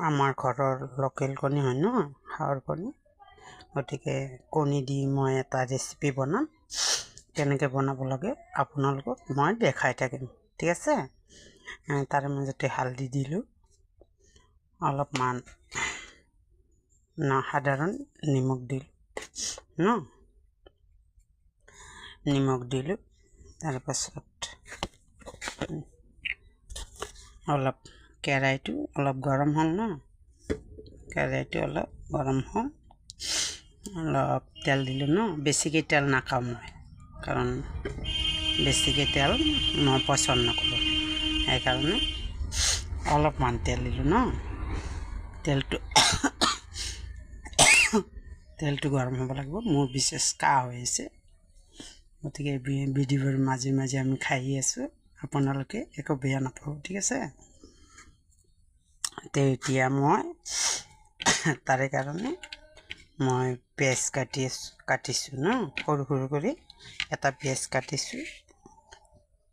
আমাৰ ঘৰৰ লোকেল কণী হয় ন, হাঁহৰ কণী। গতিকে কণী দি মই এটা ৰেচিপি বনাম। কেনেকৈ বনাব লাগে আপোনালোকক মই দেখাই থাকিম, ঠিক আছে। তাৰে মাজতে হালধি দিলোঁ, অলপমান সাধাৰণ নিমখ দিলোঁ ন, নিমখ দিলোঁ। তাৰপাছত অলপ কেৰাহীটো অলপ গৰম হ'ল ন, কেৰাহীটো অলপ গৰম হ'ল, অলপ তেল দিলোঁ ন। বেছিকৈ তেল নাখাওঁ মই, কাৰণ বেছিকৈ তেল মই পচন্দ নকৰোঁ, সেইকাৰণে অলপমান তেল দিলোঁ ন। তেলটো গৰম হ'ব লাগিব। মোৰ বিশেষ কাহ হৈ আছে, গতিকে ভিডিঅ'ৰ মাজে মাজে আমি খাই আছোঁ, আপোনালোকে একো বেয়া নাপাব, ঠিক আছে। এতিয়া মই তাৰে কাৰণে মই পিঁয়াজ কাটিছোঁ ন, সৰু সৰু কৰি এটা পিঁয়াজ কাটিছোঁ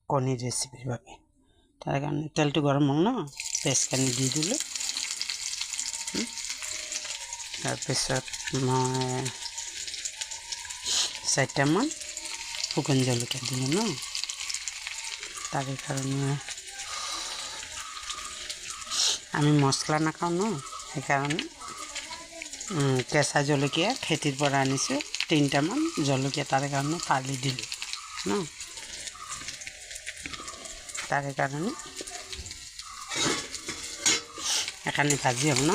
কণীৰ ৰেচিপিৰ বাবে। তাৰ কাৰণে তেলটো গৰম হ'ল ন, পিঁয়াজখিনি দি দিলোঁ। তাৰপিছত মই 4টামান শুকান জলকীয়া দিলোঁ ন। তাৰে কাৰণে আমি মছলা নাখাওঁ ন, সেইকাৰণে কেঁচা জলকীয়া খেতিৰ পৰা আনিছোঁ 3টামান জলকীয়া, তাৰে কাৰণে ফালি দিলোঁ ন। তাৰে কাৰণে এখানি ভাজি হ'ল ন।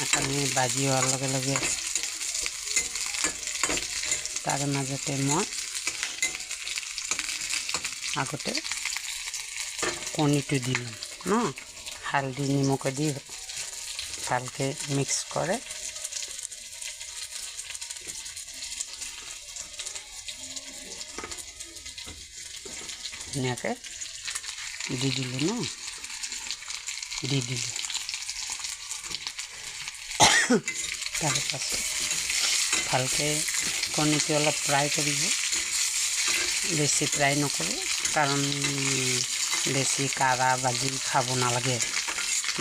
এখানি ভাজি হোৱাৰ লগে লগে তাৰে মাজতে মই আগতে কণীটো দিলোঁ ন, হালধি নিমখ দি ভালকৈ মিক্স কৰে ধুনীয়াকৈ দি দিলোঁ ন, দি দিলোঁ। তাৰপাছত ভালকৈ কণীটো অলপ ফ্ৰাই কৰিব, বেছি ফ্ৰাই নকৰোঁ, কাৰণ বেছি কাঢ়া ভাজি খাব নালাগে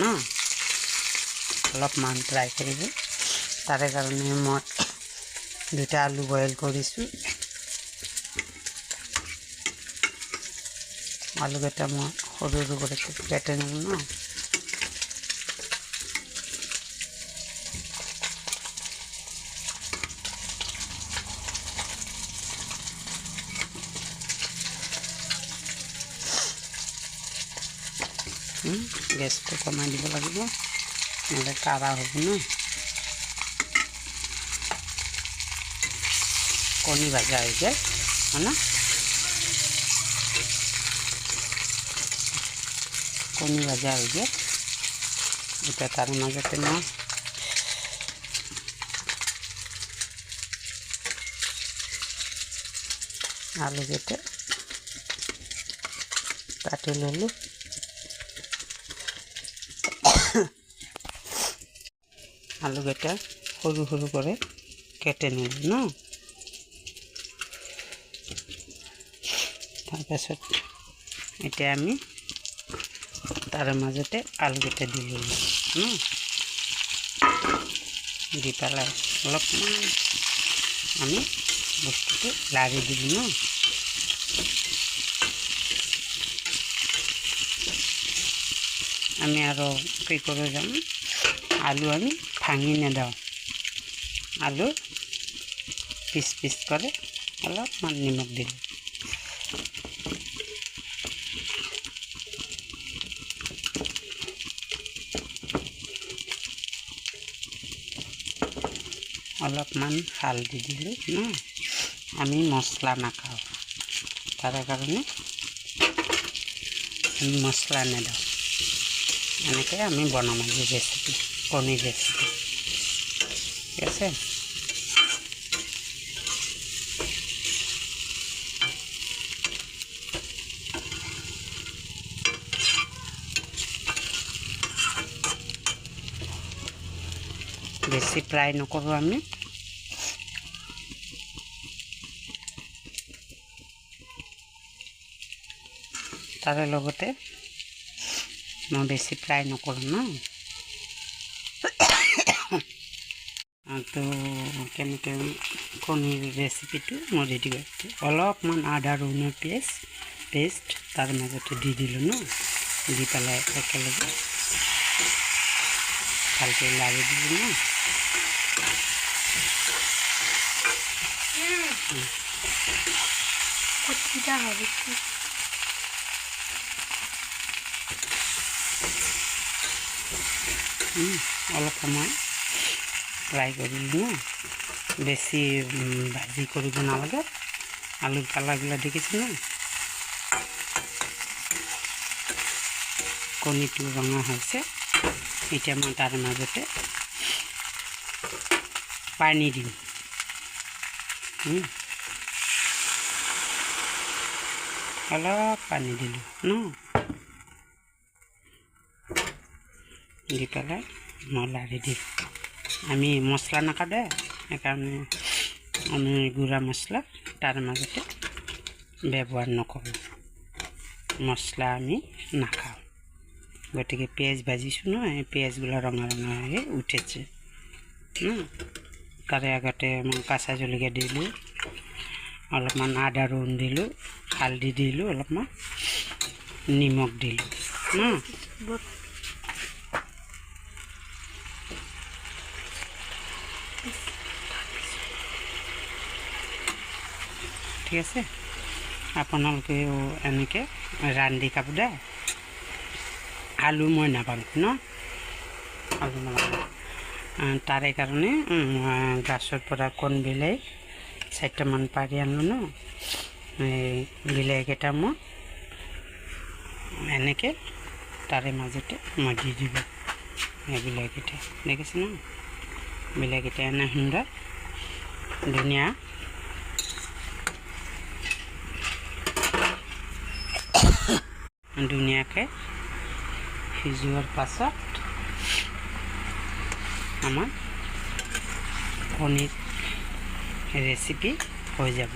ন, অলপমান ফ্ৰাই কৰিব। তাৰে কাৰণে মই 2টা আলু বইল কৰিছোঁ। আলুকেইটা মই সৰু সৰু কৰি কেটে নিলোঁ ন। গেছটো কমাই দিব লাগিব, নহ'লে কাঢ়া হ'ব ন। কণী ভাজা হৈ যায় হয় না, কণী ভাজা হৈ যায়। এতিয়া তার মাজতে মই আলু কেটে কাটি ললোঁ। আলুকেইটা সৰু সৰু কৰে কেটে নিলোঁ ন। তাৰপাছত এতিয়া আমি তার মাজতে আলুকেইটা দি ললোঁ ন, দি পেলাই অলপমান আমি বস্তুটো লাৰি দিলোঁ ন। আমি আৰু কি কৰোঁ জানো, আলু আমি ভাঙি নেদাওঁ, আলু পিচ পিচ করে অলপমান নিমখ দিলোঁ। অলপমান হালধি দিলোঁ ন, আমি মশলা নাখাওঁ, তার কারণে আমি মশলা নেদাওঁ। এনেকৈ আমি বনাম আজি রেসিপি, কণীর রেসিপি, ঠিক আছে। বেছি ফ্রাই নকৰোঁ আমি, তাৰে লগতে মই বেছি ফ্ৰাই নকৰোঁ ন। তো কেনেকৈ কণীৰ ৰেচিপিটো মই ৰেডি কৰিছোঁ। অলপমান আদা ৰহুনৰ পেষ্ট তাৰ মাজতে দি দিলোঁ ন। দি পেলাই একেলগে ভালকৈ লাৰি দিলোঁ ন। অলপ সময় ফ্ৰাই কৰিলোঁ ন। বেছি ভাজি কৰিব নালাগে। আলুৰ কালাৰবিলাক দেখিছে ন। কণীটো ৰঙা হৈছে। এতিয়া মই তাৰ মাজতে পানী দিম। অলপ পানী দিলোঁ ন। দি পেলাই মই লাৰি দিম। আমি মছলা নাখাওঁ দে, সেইকাৰণে আমি গুড়া মছলা তাৰ মাজতে ব্যৱহাৰ নকৰোঁ। মছলা আমি নাখাওঁ, গতিকে পিঁয়াজ ভাজিছোঁ ন। এই পিঁয়াজগুলো ৰঙা ৰঙা হৈ উঠেছে। তাৰে আগতে মই কাঁচা জলকীয়া দিলোঁ, অলপমান আদা ৰহুন দিলোঁ, হালধি দিলোঁ, অলপমান নিমখ দিলোঁ। ঠিক আছে, আপোনালোকেও এনেকৈ ৰান্ধি খাব দে। আলু মই নাপালোঁ ন, আলু নাপালোঁ। তাৰে কাৰণে গাছৰ পৰা কণ বিলাহী 4টামান পাৰি আনিলোঁ ন। এই বিলাহীকেইটা মই এনেকৈ তাৰে মাজতে মই দি দিলোঁ। এই বিলাহীকেইটা দেখিছে ন। বিলাহীকেইটা এনে সুন্দৰ ধুনীয়া ধুনীয়াকৈ সিজোৱাৰ পাছত আমাৰ কণীৰ ৰেচিপি হৈ যাব।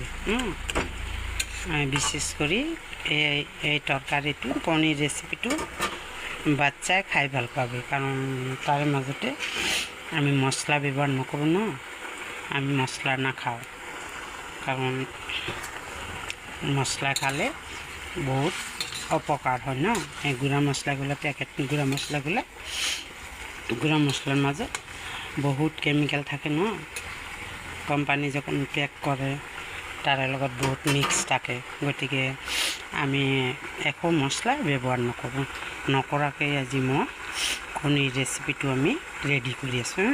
বিশেষ কৰি এই তৰকাৰীটো, কণীৰ ৰেচিপিটো বাচ্চাই খাই ভাল পাব, কাৰণ তাৰ মাজতে আমি মছলা ব্যৱহাৰ নকৰোঁ ন। আমি মছলা নাখাওঁ, কাৰণ মছলা খালে বহুত অপকাৰ হয় ন। এই গুড়া মছলাগুলো, পেকেট গুড়া মছলাৰ মাজত বহুত কেমিকেল থাকে ন। কোম্পানী যখন পেক কৰে তাৰে লগত বহুত মিক্স থাকে। গতিকে আমি একো মছলা ব্যৱহাৰ নকৰাকৈ আজি মই কণীৰ ৰেচিপিটো আমি ৰেডি কৰি আছোঁ।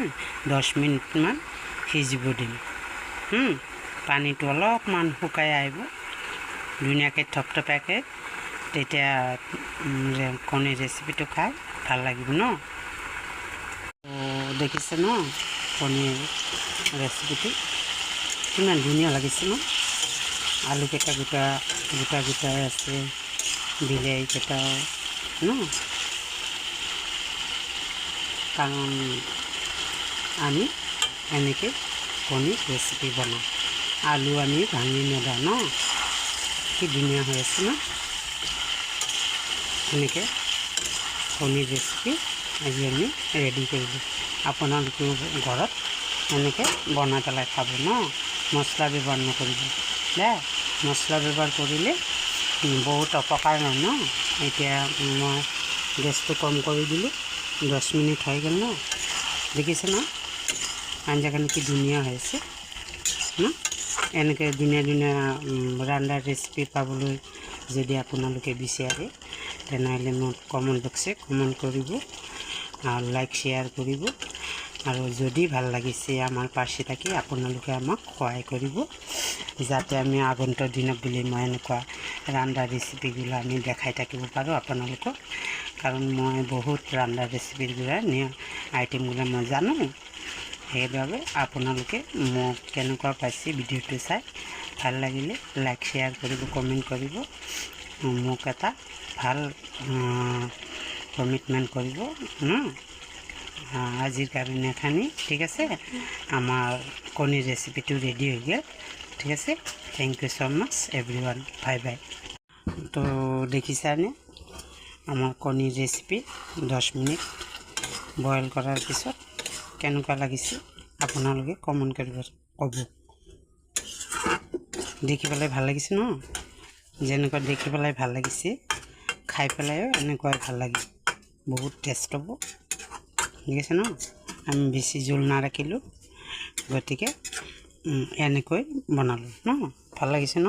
10 মিনিটমান সিজিব দিম। পানীটো অলপমান শুকাই আহিব ধুনীয়াকৈ থপথপাকৈ, তেতিয়া কণীৰ ৰেচিপিটো খাই ভাল লাগিব ন। দেখিছে ন কণীৰ ৰেচিপিটো কিমান ধুনীয়া লাগিছে ন। আলুকেইটা গোটা আছে, বিলাহীকেইটাও ন। কাৰণ আমি এনেকৈ কণীৰ ৰেচিপি বনাওঁ। আলু আমি ভাঙি নেদাওঁ ন। কি ধুনীয়া হৈ আছে ন। এনেকৈ কণীৰ ৰেচিপি আজি আমি ৰেডি কৰিলোঁ। আপোনালোকেও ঘৰত এনেকৈ বনাই পেলাই খাব ন। মছলা ব্যৱহাৰ নকৰিব দে। মছলা ব্যৱহাৰ কৰিলে বহুত অপকাৰ হয় ন। এতিয়া মই গেছটো কম কৰি দিলোঁ। 10 মিনিট হৈ গ'ল ন। দেখিছে ন আঞ্জাখন কি ধুনীয়া হৈছে ন। এনেকৈ ধুনীয়া ৰান্ধাৰ ৰেচিপি পাবলৈ যদি আপোনালোকে বিচাৰে, তেনেহ'লে মোক কমেণ্ট বক্সে কমেণ্ট কৰিব আৰু লাইক শ্বেয়াৰ কৰিব। আৰু যদি ভাল লাগিছে আমাৰ পাশে থাকি আপোনালোকে আমাক সহায় কৰিব, যাতে আমি আগন্তুক দিনত বুলি মই এনেকুৱা ৰান্ধাৰ ৰেচিপিগুলো আমি দেখাই থাকিব পাৰোঁ আপোনালোকক। কাৰণ মই বহুত ৰান্ধাৰ ৰেচিপিৰ আইটেমগুলো মই জানো। সেইবাবে আপোনালোকে মোক কেনেকুৱা পাইছে ভিডিঅ'টো চাই, ভাল লাগিলে লাইক শ্বেয়াৰ কৰিব, কমেণ্ট কৰিব, মোক এটা ভাল কমিটমেণ্ট কৰিব ন। আজিৰ কাৰণে এখানি ঠিক আছে। আমাৰ কণীৰ ৰেচিপিটো ৰেডি হৈ গ'ল। ঠিক আছে, thank you so' much everyone, bye bye. তো দেখিছানে আমাৰ কণীৰ ৰেচিপি 10 মিনিট বইল কৰাৰ পিছত কেনেকুৱা লাগিছে আপোনালোকে কমেণ্ট কৰিব ক'ব। দেখি পেলাই ভাল লাগিছে ন, যেনেকুৱা দেখি পেলাই ভাল লাগিছে খাই পেলাইও এনেকুৱাই ভাল লাগে, বহুত টেষ্ট হ'ব। ঠিক আছে ন, আমি বেছি জোল নাৰাখিলোঁ, গতিকে এনেকৈ বনালোঁ ন, ভাল লাগিছে ন।